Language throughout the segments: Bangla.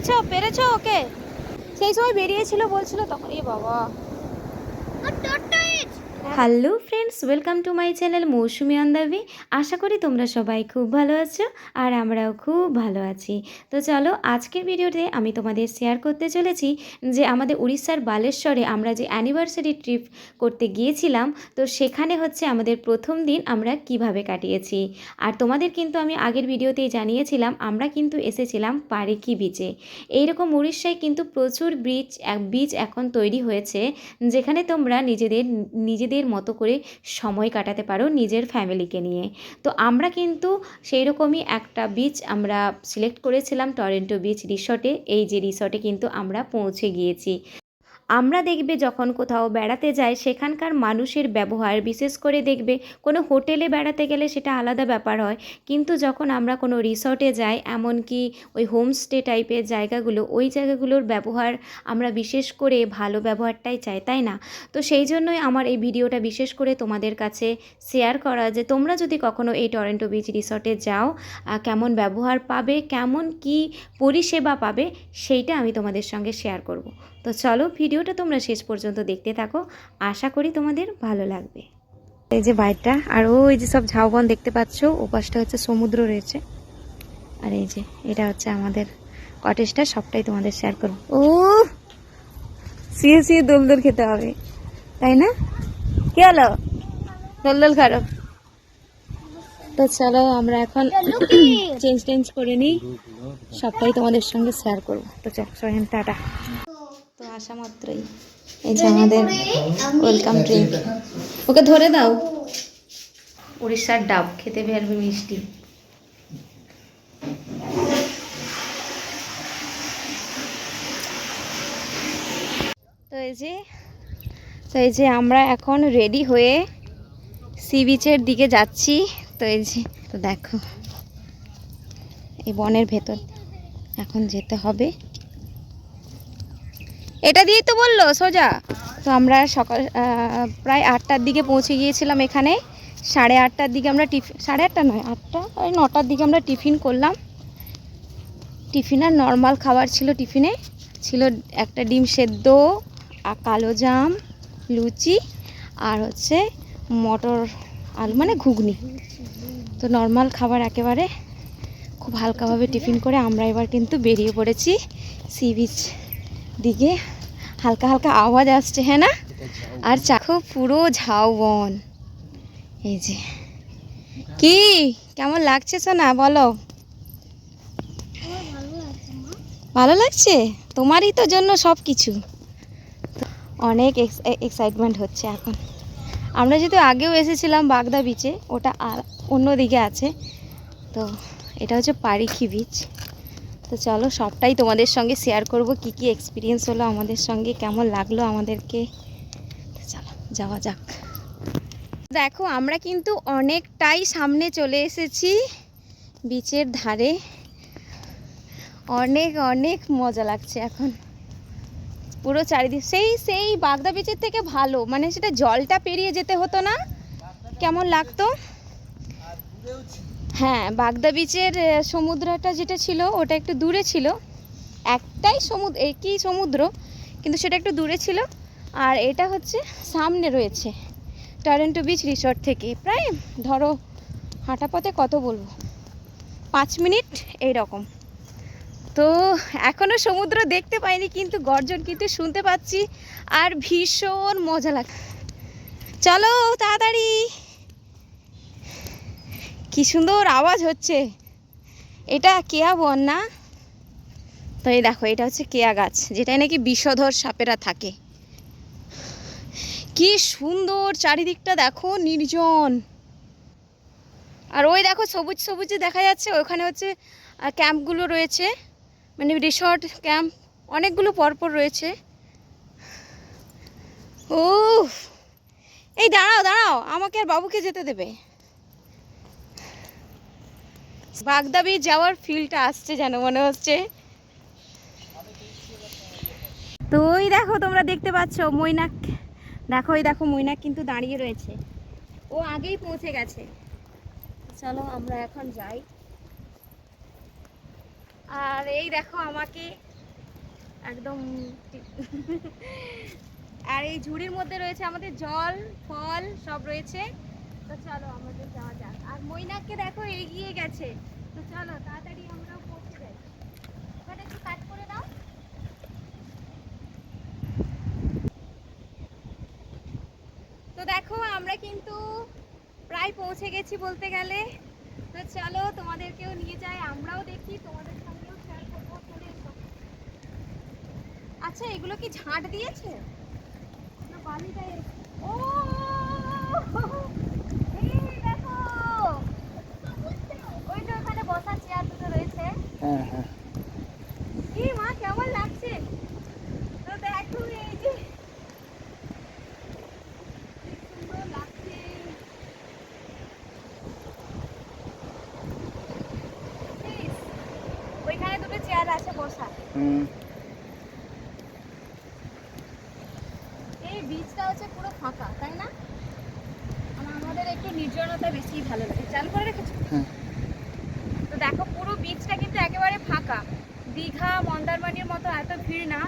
পেয়েছো পেরেছো ওকে? সেই সময় বেরিয়েছিল বলছিল তখন। এ বাবা। Hello friends, welcome to my channel Moushumi on the way. আশা করি তোমরা সবাই খুব ভালো আছো আর আমরাও খুব ভালো আছি। তো চলো, আজকের ভিডিওতে আমি তোমাদের শেয়ার করতে চলেছি যে আমাদের উড়িষ্যার বালেশ্বরে আমরা যে অ্যানিভার্সারি ট্রিপ করতে গিয়েছিলাম, তো সেখানে হচ্ছে আমাদের প্রথম দিন আমরা কিভাবে কাটিয়েছি। আর তোমাদের কিন্তু আমি আগের ভিডিওতেই জানিয়েছিলাম আমরা কিন্তু এসেছিলাম পারেকি বিচে। এইরকম উড়িষ্যায় কিন্তু প্রচুর বিচ এখন তৈরি হয়েছে, যেখানে তোমরা নিজেদের মতো করে সময় কাটাতে পারো নিজের ফ্যামিলিকে নিয়ে। তো আমরা কিন্তু সেই রকমই একটা বিচ আমরা সিলেক্ট করেছিলাম, টরন্টো বিচ রিসর্টে। এই যে রিসর্টে কিন্তু আমরা পৌঁছে গিয়েছি। আমরা দেখবে যখন কোথাও বেড়াতে যাই সেখানকার মানুষের ব্যবহার, বিশেষ করে দেখবে কোনো হোটেলে বেড়াতে গেলে সেটা আলাদা ব্যাপার হয়, কিন্তু যখন আমরা কোনো রিসর্টে যাই, এমনকি ওই হোমস্টে টাইপের জায়গাগুলো, ওই জায়গাগুলোর ব্যবহার আমরা বিশেষ করে ভালো ব্যবহারটাই চাই, তাই না? তো সেই জন্যই আমার এই ভিডিওটা বিশেষ করে তোমাদের কাছে শেয়ার করা, যে তোমরা যদি কখনো এই টরন্টো বিচ রিসর্টে যাও কেমন ব্যবহার পাবে, কেমন কি পরিষেবা পাবে, সেইটা আমি তোমাদের সঙ্গে শেয়ার করব। তো চলো, ভিডিওটা তোমরা শেষ পর্যন্ত দেখতে থাকো, আশা করি তোমাদের ভালো লাগবে। এই যে বাইরটা, আর ওই যে সব ঝাউবন দেখতে পাচ্ছ, ওপাশটা হচ্ছে সমুদ্র রয়েছে। আর এই যে এটা হচ্ছে আমাদের কটেজটা, সবটাই তোমাদের শেয়ার করবো। ও শুয়ে শুয়ে দোল খেতে হবে, তাই না? কি হলো, দোল খারো? তো চলো আমরা এখন চেঞ্জ করে নিই, সবটাই তোমাদের সঙ্গে শেয়ার করবো। তো চলো সোহেন, টাটা। তো আসা মাত্রই এই যে আমাদের ওয়েলকাম ড্রিঙ্ক, ওকে ধরে দাও। উড়িষ্যার ডাব খেতে বেরবে মিষ্টি। তো এই যে আমরা এখন রেডি হয়ে সি বিচের দিকে যাচ্ছি। তো এই যে, তো দেখো এই বনের ভেতর এখন যেতে হবে, এটা দিয়েই তো বললো সোজা। তো আমরা সকাল প্রায় 8টার দিকে পৌঁছে গিয়েছিলাম এখানে। 8:30টার দিকে আমরা 8:30 নয়, 8টা 9টার দিকে আমরা টিফিন করলাম। টিফিন আর নর্মাল খাবার ছিল। টিফিনে ছিল একটা ডিম সেদ্ধ আর কালো জাম, লুচি, আর হচ্ছে মটর আলু মানে ঘুগনি। তো নর্মাল খাবার একেবারে খুব হালকাভাবে টিফিন করে আমরা এবার কিন্তু বেরিয়ে পড়েছি সি বিচ দিকে। হালকা হালকা আওয়াজ আসছে, হ্যাঁ না? আর চাখো পুরো ঝাউবন। এই যে কি কেমন লাগছে সোনা, বলো? ভালো লাগছে, তোমারই তো জন্য সব কিছু। অনেক এক্সাইটমেন্ট হচ্ছে এখন। আমরা যেহেতু আগেও এসেছিলাম বাগদা বিচে, ওটা অন্য দিকে আছে, তো এটা হচ্ছে পারিখি বিচ। তো চলো সবটাই তোমাদের সঙ্গে শেয়ার করব, কি কি এক্সপিরিয়েন্স হলো আমাদের সঙ্গে, কেমন লাগলো আমাদেরকে। তো চলো যাওয়া যাক। দেখো আমরা কিন্তু অনেকটাই সামনে চলে এসেছি বিচের ধারে। অনেক অনেক মজা লাগছে এখন, পুরো চারিদিক সেই বাগদা বিচের থেকে ভালো, মানে সেটা জলটা পেরিয়ে যেতে হতো না, কেমন লাগতো। হ্যাঁ, বাগদা বিচের সমুদ্রটা যেটা ছিল ওটা একটু দূরে ছিল, একটাই সমুদ্র, একই সমুদ্র, কিন্তু সেটা একটু দূরে ছিল। আর এটা হচ্ছে সামনে রয়েছে টরন্টো বিচ রিসর্ট থেকে, প্রায় ধরো হাঁটা পথে কত বলবো, 5 মিনিট এইরকম। তো এখনও সমুদ্র দেখতে পাইনি, কিন্তু গর্জন কিন্তু শুনতে পাচ্ছি, আর ভীষণ মজা লাগে। চলো তাড়াতাড়ি, কি সুন্দর আওয়াজ হচ্ছে। এটা কেয়া বন না? তো এই দেখো, এটা হচ্ছে কেয়া গাছ, যেটাই নাকি বিষধর সাপেরা থাকে। কি সুন্দর চারিদিকটা দেখো, নির্জন। আর ওই দেখো সবুজ সবুজ দেখা যাচ্ছে, ওখানে হচ্ছে ক্যাম্পগুলো রয়েছে, মানে রিসর্ট ক্যাম্প অনেকগুলো পরপর রয়েছে। ও এই দাঁড়াও দাঁড়াও, আমাকে আর বাবুকে যেতে দেবে। বাগদা বিচ যাওয়ার ফিলটা আসছে যেন মনে হচ্ছে। তো ওই দেখো তোমরা দেখতে পাচ্ছ মৈনাক, দেখো এই দেখো মৈনাক কিন্তু দাঁড়িয়ে রয়েছে, ও আগেই পৌঁছে গেছে। চলো আমরা এখন যাই। আর এই দেখো আমাকে একদম। আর এই ঝুড়ির মধ্যে রয়েছে আমাদের জল, ফল সব রয়েছে। তো চলো আমাদের যাওয়া যাক। আর মৈনাককে দেখো এগিয়ে গেছে। তো চলো তাড়াতাড়ি আমরাও পৌঁছে যাই। ওখানে একটু কাট করে দাও। তো দেখো আমরা কিন্তু প্রায় পৌঁছে গেছি বলতে গেলে। তো চলো তোমাদেরকেও নিয়ে যাই, আমরাও দেখি, তোমাদের সঙ্গেও শেয়ার করবো। চলে এসো। আচ্ছা এগুলো কি ঝাঁট দিয়েছে না বালিটাই? ও এই দেখো, ওই তো ওখানে বসার চেয়ার দুটো রয়েছে। হ্যাঁ হ্যাঁ। কি মা কেমন লাগছে? তো দেখো এই যে কি সুন্দর লাগছে। ইস, ওইখানে দুটো চেয়ার আছে বসা। এই বীজটা হচ্ছে পুরো ফাঁকা, তাই না? আমাদের একটু নির্জনতা বেশি ভালো লাগে। চালু করে রেখেছো? তো দেখো পুরো বীজটা কিন্তু একেবারে ফাঁকা। দীঘা মন্দারমণির মতো এত ভিড় না।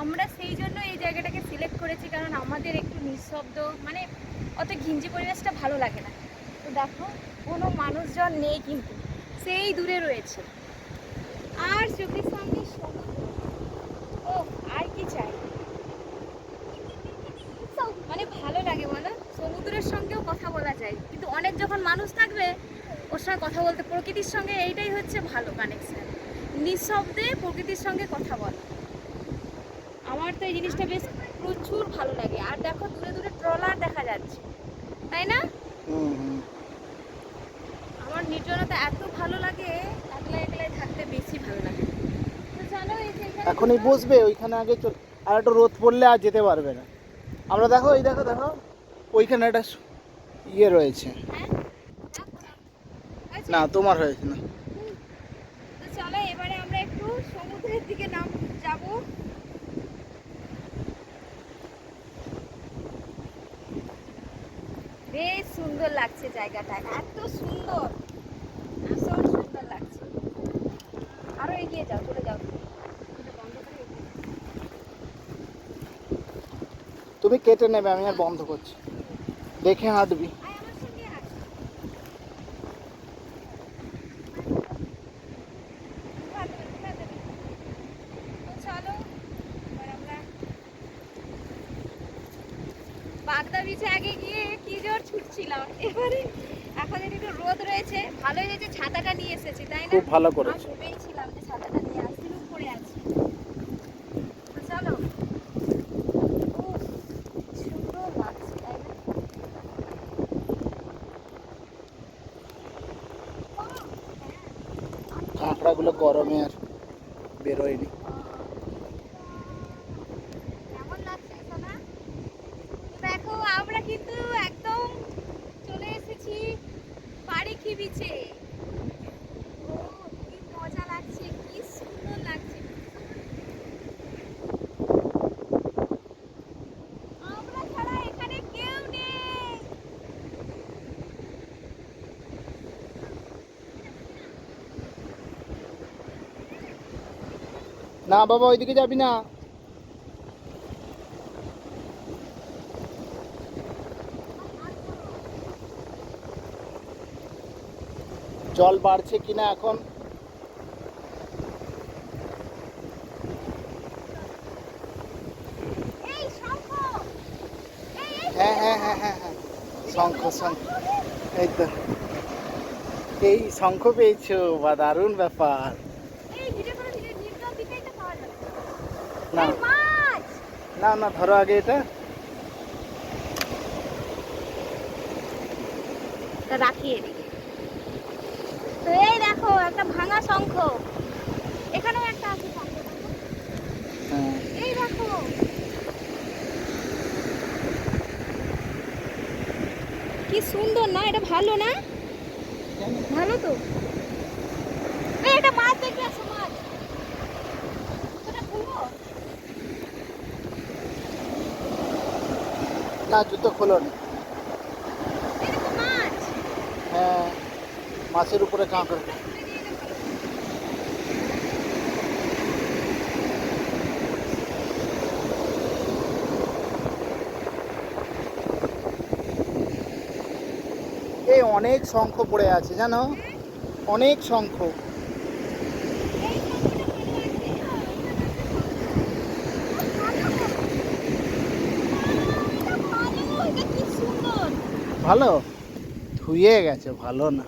আমরা সেই জন্য এই জায়গাটাকে সিলেক্ট করেছি, কারণ আমাদের একটু নিঃশব্দ, মানে অত ঘিঞ্জি পরিবেশটা ভালো লাগে না। তো দেখো কোনো মানুষজন নেই কিন্তু, সেই দূরে রয়েছে। আর চোখের সামনে সমুদ্র। ও আর কি চাই? মানে ভালো লাগে বলো, সমুদ্রের সঙ্গেও কথা বলা যায়, কিন্তু অনেক যখন মানুষ থাকবে ওর সঙ্গে কথা বলতে, প্রকৃতির সঙ্গে এইটাই হচ্ছে ভালো কানেকশন, নিঃশব্দে প্রকৃতির সঙ্গে কথা বলা। আমার তো এই জিনিসটা বেশ প্রচুর ভালো লাগে। আর দেখো দূরে দূরে ট্রলার দেখা যাচ্ছে, তাই না? আমার নির্জনতা এত ভালো লাগে, একলা একলাই থাকতে বেশি ভালো লাগে। তো চলো এই যে এখানে এখনই বসবে ওইখানে, আগে চল। আর একটু রোদ পড়লে আর যেতে পারবে না। আমরা দেখো, এই দেখো দেখো, ওইখানে একটা ইয়ে রয়েছে। হ্যাঁ না তোমার হয়েছে না। তো চলো এবারে আমরা একটু সমুদ্রের দিকে যাব। বেশ সুন্দর লাগছে জায়গাটা, এত সুন্দর, ভীষণ সুন্দর লাগছে। আরো এগিয়ে যাও, চলে যাও। তুমি কেটে নেবে, আমি আর বন্ধ করছি। দেখে হাঁটবি। আয় আমার সঙ্গে আয়। ঘুরা দেবে। তো চলো এবার আমরা বাগদা বিচে আগে গিয়ে কি জোর ছুটছিলাম, এবারে এখন একটু রোদ রয়েছে, ভালোই হয়েছে ছাতাটা নিয়ে এসেছি, তাই না? খুব ভালো আমি করেছো। ভেবেইছিলাম যে ছাতাটা নিয়ে আসছি, পরে আছি। তো চলো। উফ, সুন্দর লাগছে, তাই না? কাঁকড়াগুলো গরমে আর বেরোয়নি। কেমন লাগছে সোনা? দেখো আমরা কিন্তু একদম চলে এসেছি বারিখি বিচে। ও কি মজা লাগছে, কি সুন্দর লাগছে। আমরা ছাড়া এখানে কেউ নেই। না বাবা, ওইদিকে যাবি না। জল বাড়ছে কিনা এখন। এই শঙ্খ, এই হ্যাঁ হ্যাঁ হ্যাঁ হ্যাঁ হ্যাঁ, শঙ্খ শঙ্খ। এই তো, এই শঙ্খ পেয়েছো, বা দারুণ ব্যাপার। এই ভিডিও করে নির্জন দিকেই তো পাওয়া যাবে। না এই মাছ। না না, ধরো আগে এটা। তা রাখি এদিকে। তো এই দেখো একটা ভাঙা শঙ্খ, এখানেও একটা আছে শঙ্খ। হ্যাঁ। এই দেখো কি সুন্দর না, এটা ভালো না? ভালো তো। এই এটা মাছ দেখে আসো, মাছ। ওটা খুলবো? না, জুতো খোলো না। এই দেখো মাছ। হ্যাঁ, মাছের উপরে কাঁকড়া। খুলে দিয়ে এটা ভালো। অনেক শঙ্খ পড়ে আছে জানো, অনেক শঙ্খ। ভালো ধুয়ে গেছে, ভালো না।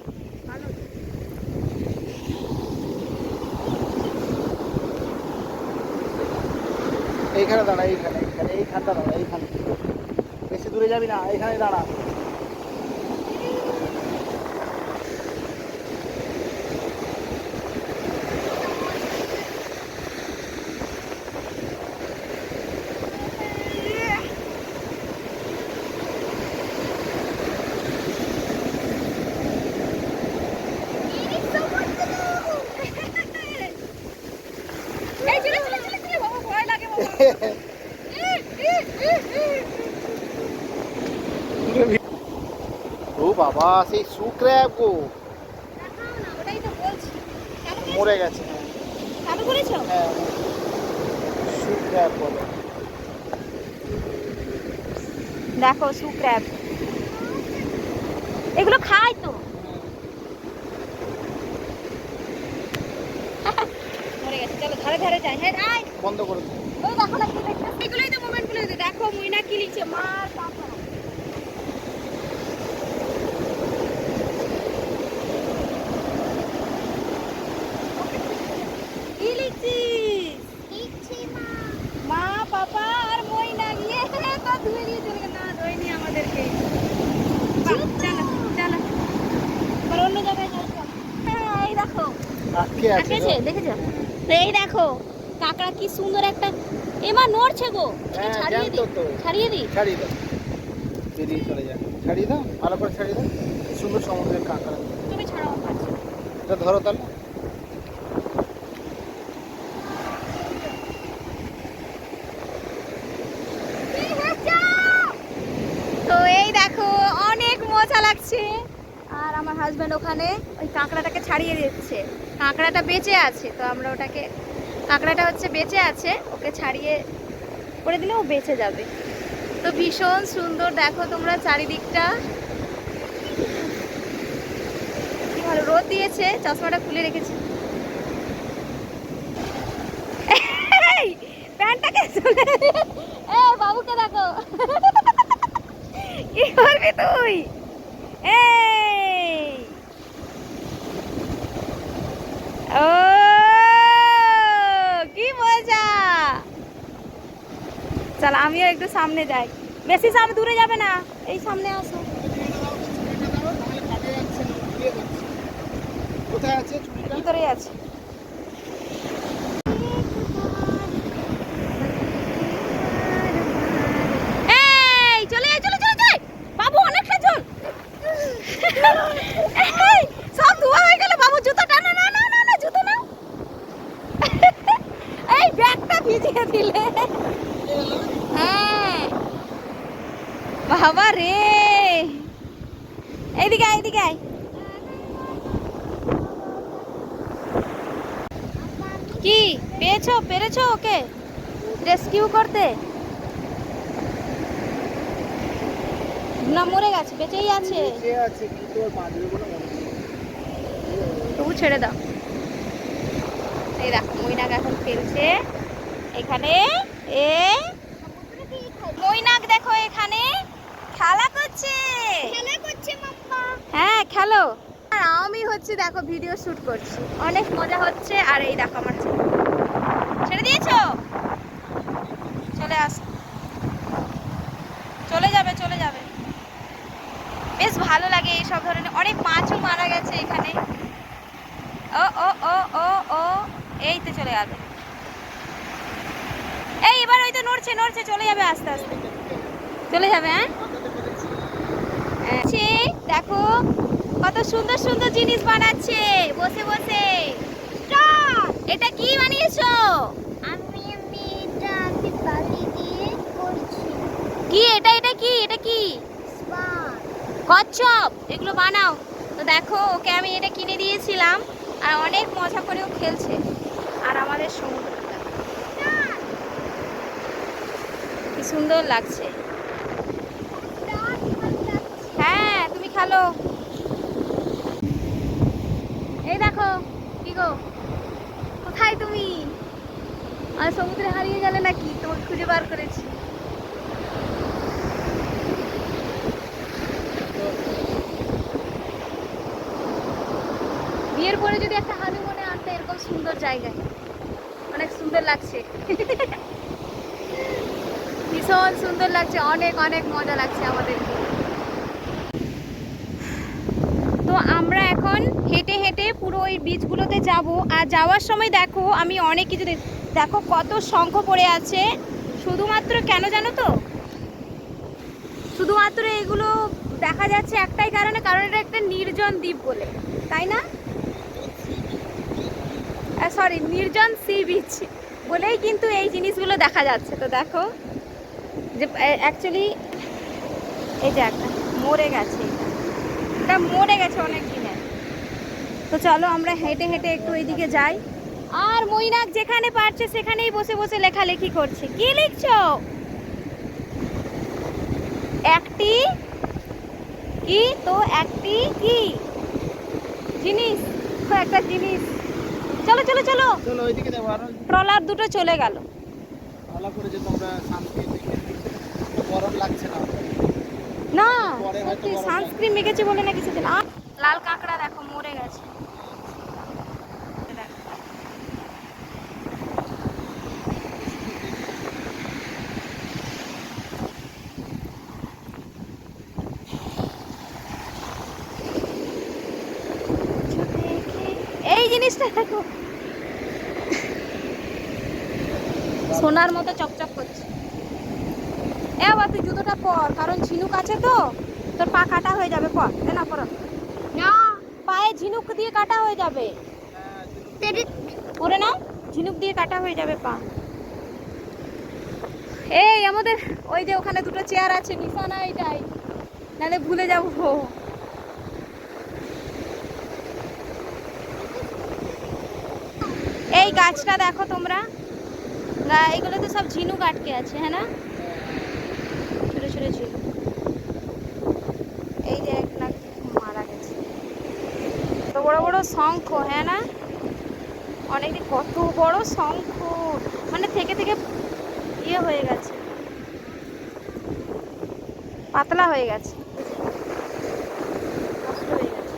এইখানে দাঁড়া, এইখানটা দাঁড়া, এইখানে বেশি দূরে যাবি না, এইখানে দাঁড়া। ও বাবা, সেই সুক্র্যাব গো, মরে গেছে। হ্যাঁ, সুক্র্যাব বলে। দেখো সুক্র্যাব, এগুলো খায় তো। মরে গেছে, চলো ধারে ধারে যাই। হ্যাঁ আয়, বন্ধ করে দে। ওই দেখো না কি দেখছো, এগুলোই তো মোমেন্ট গুলো। দেখো মইনা কি লিখছে, মার পাপা। কি লিখছিস? মা পাপা আর মইনা গিয়ে তো ধুয়ে দিয়ে চলে গেল। না ধোয়নি আমাদেরকে। বাহ, চলো চলো এবার অন্য জায়গায় যাই। চলো। হ্যাঁ, এই দেখো আটকে আছে আটকেছে, দেখেছো? এই দেখো কাকড়া কি সুন্দর একটা, এমা নড়ছে গো। হ্যাঁ, ছাড়িয়ে জানতো দিই, তো। ছাড়িয়ে দিই। ছাড়িয়ে দাও, বেরিয়ে চলে যায়। ছাড়িয়ে দাও, ভালো করে ছাড়িয়ে দাও। কি সুন্দর সমুদ্রের কাঁকড়া। তুমি ছাড়াও পাচ্ছ। এটা ধরো তাহলে। তো এই দেখো অনেক মজা লাগছে। আর আমার হাজব্যান্ড ওখানে ওই কাঁকড়াটাকে ছাড়িয়ে দিচ্ছে। কাঁকড়াটা বেঁচে আছে, তো আমরা ওটাকে, কাঁকড়াটা হচ্ছে বেঁচে আছে, ওকে ছাড়িয়ে করে দিলে ও বেঁচে যাবে। তো ভীষণ সুন্দর, দেখো তোমরা চারিদিকটা কি ভালো রোদ দিয়েছে। চশমাটা খুলে রেখেছি। এই, প্যান্টটাকে তুলে এ বাবুকে দেখো কি করবি তুই। এই ও কি মজা। চল আমিও একটু সামনে যাই। বেশি সামনে দূরে যাবে না, এই সামনে আসো। কোথায় আছে চুড়িটা? ভিতরে আছে। এই চলে আয়, চলে চলে চলে বাবু, অনেকটা জল। এই, সব ধোয়া হয়ে গেল বাবু, জুতো টানো। না না না না, জুতো নাও। এই ব্যাগটা ভিজিয়ে দিলে। হ্যাঁ বাবা রে, এইদিকে আয়, এইদিকে আয়। কি পেরেছো ওকে রেস্কিউ করতে? না মরে গেছে, বেঁচেই আছে। বেঁচে আছে কিন্তু ওর বাঁধবে বলে মনে হয়। তবু ছেড়ে দাও। এই দেখো মৈনাক এখন খেলছে এখানে। এ মৈনাক দেখো এখানে খেলা করছে মাম্মা। হ্যাঁ খেলো। আর আমি হচ্ছে দেখো ভিডিও শুট করছি, অনেক মজা হচ্ছে। আর এই দেখো আমার ছেলে, ছেড়ে দিয়েছো, চলে আস, চলে যাবে চলে যাবে। বেশ ভালো লাগে এই সব ধরনের, অনেক মাছও মারা গেছে এখানে। ও ও ও ও ও এই তো চলে গেল। এই এবার ওই তো নড়ছে নড়ছে, চলে যাবে আস্তে আস্তে, চলে যাবে। হ্যাঁ দেখো কত সুন্দর সুন্দর জিনিস বানাচ্ছে বসে বসে। এটা কি বানিয়েছো? আমি এটা বালি দিয়ে করছি। কি এটা, এটা কি, এটা কি? স্পান। কচ্ছপ, এগুলো বানাও। তো দেখো ওকে আমি এটা কিনে দিয়েছিলাম, আর অনেক মজা করেও খেলছে। আর আমাদের সমুদ্রটা কি সুন্দর লাগছে। হ্যাঁ তুমি খেলো। এই দেখো কি গো, কোথায় তুমি? আর সমুদ্রে হারিয়ে গেলে নাকি? তোমাকে খুঁজে বার করেছি। বিয়ের পরে যদি একটা হানিমুনে আনতে এরকম সুন্দর জায়গায়, অনেক সুন্দর লাগছে। ভীষণ সুন্দর লাগছে, অনেক অনেক মজা লাগছে আমাদের। তো আমরা এখন হেঁটে হেঁটে পুরো ওই বিচগুলোতে যাব। আর যাওয়ার সময় দেখো আমি অনেক কিছু দেখো কত শঙ্খ পড়ে আছে। শুধুমাত্র কেন জানো তো, শুধুমাত্র এগুলো দেখা যাচ্ছে একটাই কারণে, কারণ এটা একটা নির্জন দ্বীপ বলে, তাই না? সরি, নির্জন সি বিচ বলেই কিন্তু এই জিনিসগুলো দেখা যাচ্ছে। তো দেখো যে অ্যাকচুয়ালি এই যে একটা মরে গেছে, এটা মরে গেছে অনেক দিনে। তো চলো আমরা হেঁটে হেঁটে একটু এইদিকে যাই। আর মৈনাক যেখানে পারছে সেখানেই বসে বসে লেখালেখি করছে। কি লিখছো? একটি কি? তো একটি কি জিনিস, একটা জিনিস। চলো চলো চলো, চলো ওইদিকে যাবো। আর ট্রলার দুটো চলে গেল। ভালো করে যে তোমরা সানস্ক্রিন দেখে গরম লাগছে না? না পরে হয়তো সত্যি গরম সানস্ক্রিন মেখেছি বলে না কিছু দিন। লাল কাঁকড়া দেখো মরে গেছে। এই জিনিসটা দেখো, সোনার মতো চকচক করছে। এ বাবা তুই জুতোটা পর, কারণ ঝিনুক আছে তো, তোর পা কাটা হয়ে যাবে। পর এ না পর না, পায়ে ঝিনুক দিয়ে কাটা হয়ে যাবে। পরে নাও, ঝিনুক দিয়ে কাটা হয়ে যাবে পা। এই আমাদের ওই যে ওখানে দুটো চেয়ার আছে, নিশানা এটাই, নাহলে ভুলে যাবো। এই গাছটা দেখো তোমরা, এগুলোতে সব ঝিনুক আটকে আছে, হ্যাঁ না? ছোট ছোট ঝিনুক। এই যে একটা মারা গেছে। কত বড় বড় শঙ্খ, হ্যাঁ না? অনেকদিন কত বড় শঙ্খ, মানে থেকে থেকে ইয়ে হয়ে গেছে, পাতলা হয়ে গেছে, নষ্ট হয়ে গেছে।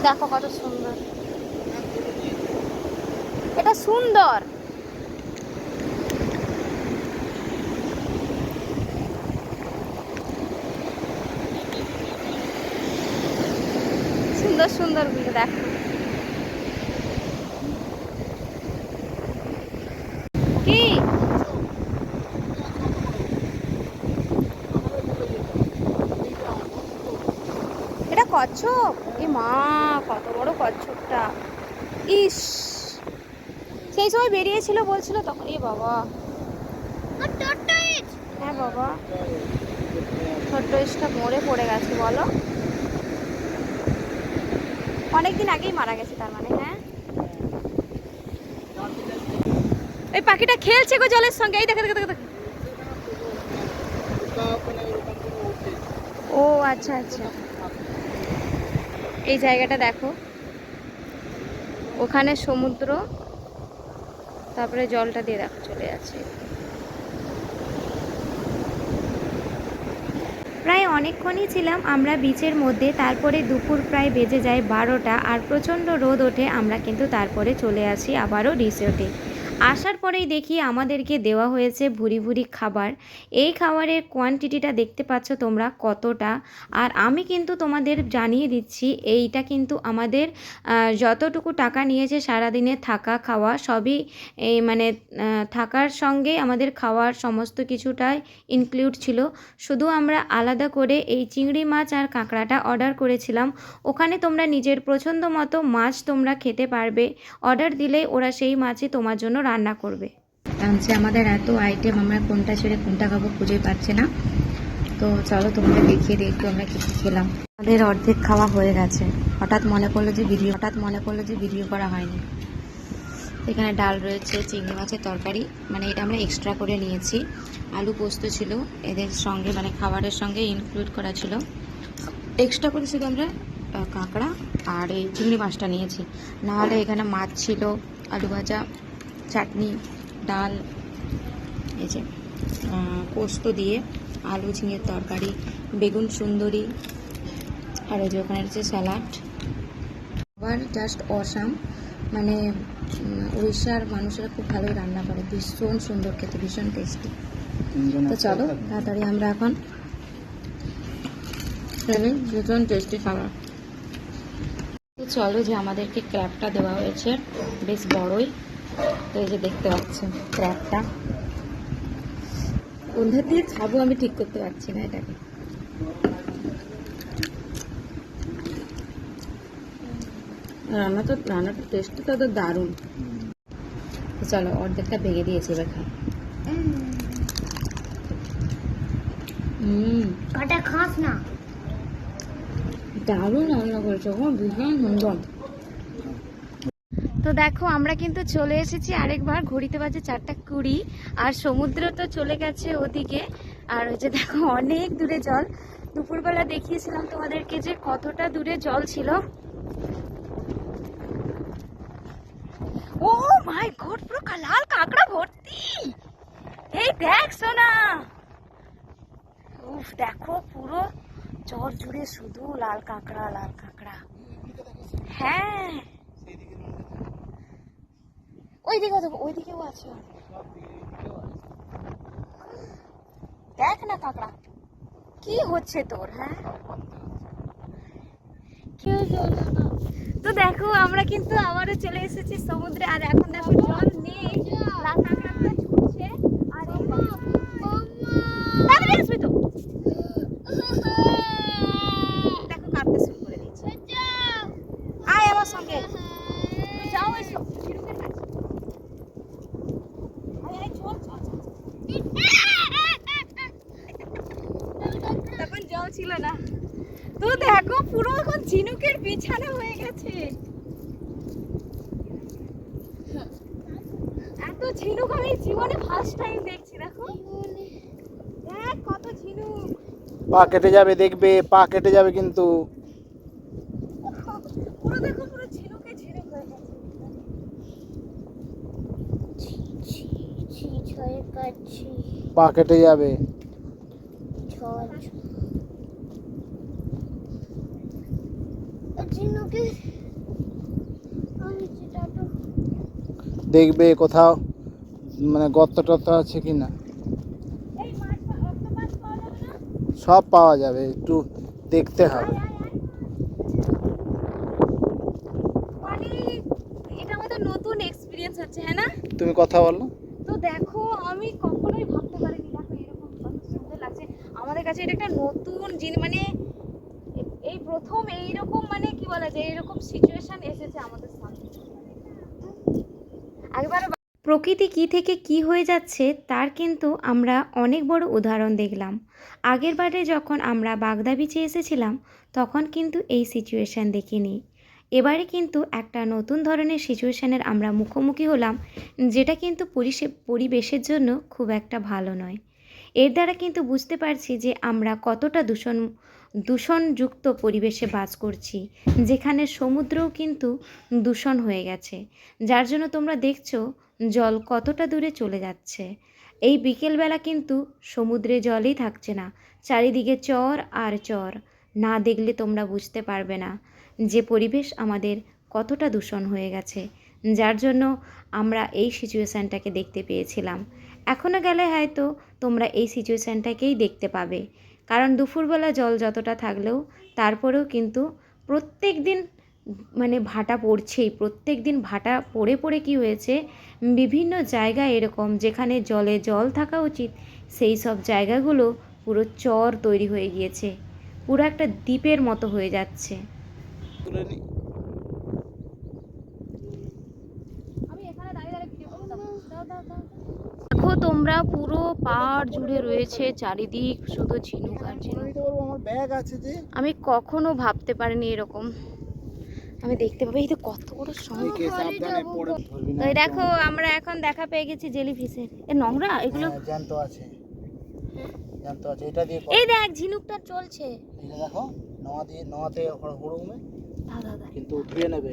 দেখো কত সুন্দর, এটা সুন্দর। সুন্দর সুন্দর গুলো দেখো। কি এটা কচ্ছপ? এ মা কত বড় কচ্ছপটা! ইস, সেই সময় বেরিয়েছিল বলছিল তখন। এ বাবা, হ্যাঁ বাবা, ছোট্ট মরে পড়ে গেছে বলো। অনেকদিন আগেই মারা গেছে তার মানে। হ্যাঁ, ওই পাখিটা খেলছে গো জলের সঙ্গে। এই দেখো দেখো দেখো। ও আচ্ছা আচ্ছা, এই জায়গাটা দেখো, ওখানে সমুদ্র, তারপরে জলটা দিয়ে দেখো চলে যাচ্ছে। প্রায় অনেকক্ষণই ছিলাম আমরা বিচের মধ্যে। তারপরে দুপুর প্রায় বেজে যায় 12টা, আর প্রচণ্ড রোদ ওঠে। আমরা কিন্তু তারপরে চলে আসি আবারও রিসোর্টে। আসার পরেই দেখি আমাদেরকে দেওয়া হয়েছে ভুরি ভুরি খাবার। এই খাবারের কোয়ান্টিটিটা দেখতে পাচ্ছ তোমরা কতটা। আর আমি কিন্তু তোমাদের জানিয়ে দিচ্ছি, এইটা কিন্তু আমাদের যতটুকু টাকা নিয়েছে সারাদিনে থাকা খাওয়া সবই, এই মানে থাকার সঙ্গে আমাদের খাওয়ার সমস্ত কিছুটাই ইনক্লুড ছিল। শুধু আমরা আলাদা করে এই চিংড়ি মাছ আর কাঁকড়াটা অর্ডার করেছিলাম। ওখানে তোমরা নিজের পছন্দ মতো মাছ তোমরা খেতে পারবে। অর্ডার দিলেই ওরা সেই মাছই তোমার জন্য রান্না করবে। আনছে আমাদের এত আইটেম, আমরা কোনটা ছেড়ে কোনটা খাবো খুঁজে পাচ্ছি না। তো চলো তোমরা দেখিয়ে দিই একটু আমরা কী কী খেলাম। আমাদের অর্ধেক খাওয়া হয়ে গেছে। হঠাৎ মনে পড়লো যে ভিডিও করা হয়নি। এখানে ডাল রয়েছে, চিংড়ি মাছের তরকারি, মানে এটা আমরা এক্সট্রা করে নিয়েছি। আলু পোস্ত ছিল এদের সঙ্গে, মানে খাবারের সঙ্গে ইনক্লুড করা ছিল। এক্সট্রা করে শুধু আমরা কাঁকড়া আর এই চিংড়ি মাছটা নিয়েছি, নাহলে এখানে মাছ ছিল, আলু ভাজা, চাটনি, ডাল, এই যে পোস্ত দিয়ে আলু ঝিঙের তরকারি, বেগুন সুন্দরী, আর ওই যে ওখানে রয়েছে স্যালাড। আবার জাস্ট অসাম, মানে উড়িষ্যার মানুষেরা খুব ভালোই রান্না করে, ভীষণ সুন্দর খেতে, ভীষণ টেস্টি। তো চলো তাড়াতাড়ি আমরা এখন ভীষণ টেস্টি খাবার। তো চলো, যে আমাদেরকে ক্র্যাবটা দেওয়া হয়েছে বেশ বড়ই, তো এই যে দেখতে পাচ্ছেন ক্র্যাবটা, কোনটা দিয়ে খাবো আমি ঠিক করতে পারছি না এটাকে। রান্নাটা টেস্টটা তো দারুণ। তো চলো অর্ধেকটা ভেঙে দিয়েছি, এবার খাই। কাটা খাস না। দারুণ রান্না করেছো, ভীষণ সুন্দর। তো দেখো আমরা কিন্তু চলে এসেছি আরেকবার, ঘড়িতে বাজে 4:20, আর সমুদ্র তো চলে গেছে ওদিকে। আর ওই যে দেখো অনেক দূরে জল, দুপুরবেলা দেখিয়েছিলাম তোমাদেরকে যে কতটা দূরে জল ছিল। ও মাই গড, পুরো লাল কাঁকড়া ভর্তি। এই দেখ সোনা, উফ দেখো পুরো চর জুড়ে শুধু লাল কাঁকড়া, লাল কাঁকড়া। হ্যাঁ ওইদিকেও আছে, দেখ না কাঁকড়া কি হচ্ছে তোর। হ্যাঁ তো দেখো আমরা কিন্তু আবারও চলে এসেছি সমুদ্রে, আর এখন দেখো জল নেই, লাল কাঁকড়াগুলো ছুটছে। আর তাড়াতাড়ি আসবি তো, দেখো কাঁদতে শুরু করে দিয়েছে। আয় আমার সঙ্গে, তুমি যাও এসো ঝিনুকের কাছে। তখন জল ছিল না, তো দেখো পুরো এখন ঝিনুকের বিছানা হয়ে গেছে। এত ঝিনুক আমি জীবনে ফার্স্ট টাইম দেখছি। দেখো দেখ কত ঝিনুক, পা কেটে যাবে, দেখবে পা কেটে যাবে কিন্তু। পুরো দেখো পুরো ঝিনুকে ঝিনুক হয়ে গেছে। ছয় কাছি পা কেটে যাবে। ছয় ঝিনুকে আমি সেটা তো দেখবে কোথাও মানে গর্ত টর্ত আছে কিনা, এই মাছ অক্টোপাস পাওয়া যাবে না? সব পাওয়া যাবে, একটু দেখতে হবে। মানে এটা আমাদের নতুন এক্সপিরিয়েন্স হচ্ছে, হ্যাঁ না? তুমি কথা বলো। তো দেখো আমি কখনোই ভাবতে পারিনি, দেখো এরকম কত সুন্দর লাগছে আমাদের কাছে। এটা একটা নতুন জিনিস, মানে এই প্রথম এইরকম, মানে কি বলা যায়, এরকম সিচুয়েশন এসেছে আমাদের সামনে। একবার প্রকৃতি কি থেকে কি হয়ে যাচ্ছে তার কিন্তু আমরা অনেক বড় উদাহরণ দেখলাম। আগের বারে যখন আমরা বাগদা বিচে এসেছিলাম তখন কিন্তু এই সিচুয়েশান দেখিনি। এবারে কিন্তু একটা নতুন ধরনের সিচুয়েশানের আমরা মুখোমুখি হলাম, যেটা কিন্তু পরিবেশের জন্য খুব একটা ভালো নয়। এর দ্বারা কিন্তু বুঝতে পারছি যে আমরা কতটা দূষণযুক্ত পরিবেশে বাস করছি, যেখানে সমুদ্রও কিন্তু দূষণ হয়ে গেছে, যার জন্য তোমরা দেখছো জল কতটা দূরে চলে যাচ্ছে। এই বিকেলবেলা কিন্তু সমুদ্রে জলই থাকছে না, চারিদিকে চর আর চর। না দেখলে তোমরা বুঝতে পারবে না যে পরিবেশ আমাদের কতটা দূষণ হয়ে গেছে, যার জন্য আমরা এই সিচুয়েশানটাকে দেখতে পেয়েছিলাম। এখনও গেলে হয়তো তোমরা এই সিচুয়েশানটাকেই দেখতে পাবে, কারণ দুপুরবেলা জল যতটা থাকলেও তারপরেও কিন্তু প্রত্যেক দিন মানে ভাটা পড়ছেই। প্রত্যেক দিন ভাটা পড়ে পড়ে কি হয়েছে, বিভিন্ন জায়গায় এরকম যেখানে জলে জল থাকা উচিত সেই সব জায়গাগুলো পুরো চর তৈরি হয়ে গিয়েছে, পুরো একটা দ্বীপের মতো হয়ে যাচ্ছে। আমি এখানে দাঁড়িয়ে দাঁড়িয়ে ভিডিও করব, দেখো তোমরা পুরো পাড় জুড়ে রয়েছে চারিদিক শুধু ঝিনুক আর ঝিনুক। আমার ব্যাগ আছে যে, আমি কখনো ভাবতে পারিনি এরকম আমি দেখতে পাবো। এই তো কত বড় সমুদ্র। সাবধানে পড়ে ধরবি না। এই দেখো আমরা এখন দেখা পেয়ে গেছি জেলিফিশের। এ নোংরা এগুলো। হ্যাঁ, জ্যান্ত আছে, জ্যান্ত আছে। এটা দিয়ে এই দেখ ঝিনুকটা চলছে। এটা দেখো নওয়াতে হুড়ুমে দাদা দাদা কিন্তু ধুয়ে নেবে।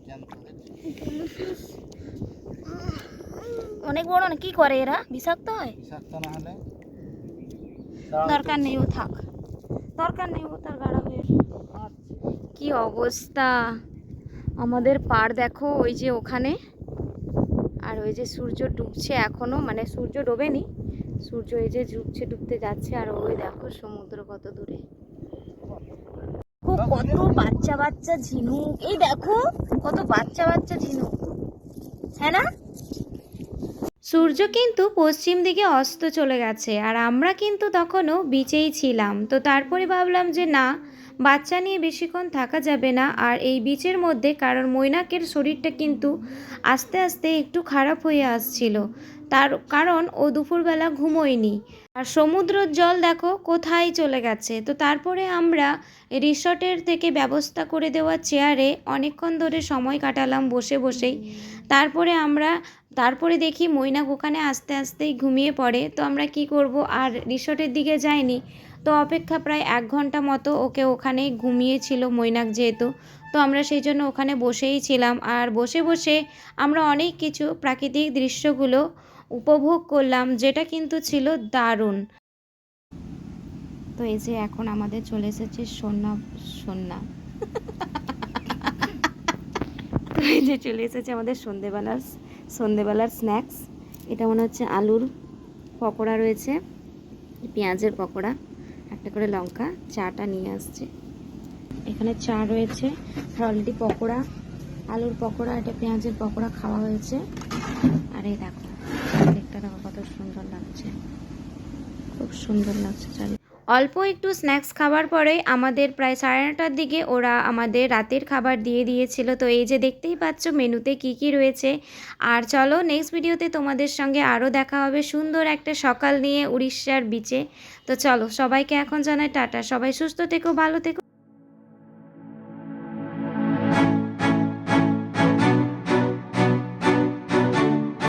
জ্যান্ত দেখছিস? অনেক বড় না, কি করে এরা? বিষাক্ত হয়? বিষাক্ত না হলে দরকার নেই, ও থাক, দরকার নেই, ও তার গাড়া হয়ে। কি অবস্থা আমাদের পাড় দেখো, ওই যে ওখানে, আর ওই যে সূর্য ডুবছে এখনো, মানে সূর্য ডোবেনি, সূর্য এই যে ডুবছে, ডুবতে যাচ্ছে, আর ওই দেখো সমুদ্র কত দূরে। কত বাচ্চা বাচ্চা ঝিনুক, এই দেখো কত বাচ্চা বাচ্চা ঝিনুক, হ্যাঁ না? সূর্য কিন্তু পশ্চিম দিকে অস্ত চলে গেছে, আর আমরা কিন্তু তখনও বিচেই ছিলাম। তো তারপরে ভাবলাম যে না, বাচ্চা নিয়ে বেশিক্ষণ থাকা যাবে না আর এই বিচের মধ্যে, কারণ মৈনাকের শরীরটা কিন্তু আস্তে আস্তে একটু খারাপ হয়ে আসছিল, তার কারণ ও দুপুরবেলা ঘুমোয়নি, আর সমুদ্রের জল দেখো কোথায় চলে গেছে। তো তারপরে আমরা রিসর্টের থেকে ব্যবস্থা করে দেওয়া চেয়ারে অনেকক্ষণ ধরে সময় কাটালাম বসে বসেই। তারপরে দেখি মৈনাক ওখানে আস্তে আস্তেই ঘুমিয়ে পড়ে। তো আমরা কি করব, আর রিসর্টের দিকে যাইনি, তো অপেক্ষা প্রায় 1 ঘন্টা মতো ওকে ওখানেই ঘুমিয়েছিল মৈনাক যেহেতু। তো আমরা সেই জন্য ওখানে বসেই ছিলাম, আর বসে বসে আমরা অনেক কিছু প্রাকৃতিক দৃশ্যগুলো উপভোগ করলাম, যেটা কিন্তু ছিল দারুণ। তো এই যে এখন আমাদের চলে এসেছে সন্না তো এই যে চলে এসেছে আমাদের সন্ধেবেলার স্ন্যাক্স। এটা মনে হচ্ছে আলুর পকোড়া রয়েছে, পেঁয়াজের পকোড়া, একটা করে লঙ্কা, চাটা নিয়ে আসছে। এখানে চা রয়েছে, আর অলরেডি পকোড়া, আলুর পকোড়া, এটা পেঁয়াজের পকোড়া খাওয়া হয়েছে। আর এই দেখো দেখতে, দেখো কত সুন্দর লাগছে, খুব সুন্দর লাগছে চারি। অল্প একটু স্ন্যাক্স খাবার পরে আমাদের প্রায় 9:30টার দিকে ওরা আমাদের রাতের খাবার দিয়ে দিয়েছিল। তো এই যে দেখতেই পাচ্ছ মেনুতে কি কি রয়েছে। আর চলো নেক্সট ভিডিওতে তোমাদের সঙ্গে আরও দেখা হবে সুন্দর একটা সকাল নিয়ে উড়িষ্যার বিচে। তো চলো সবাইকে এখন জানাই টাটা, সবাই সুস্থ থেকো, ভালো থেকো।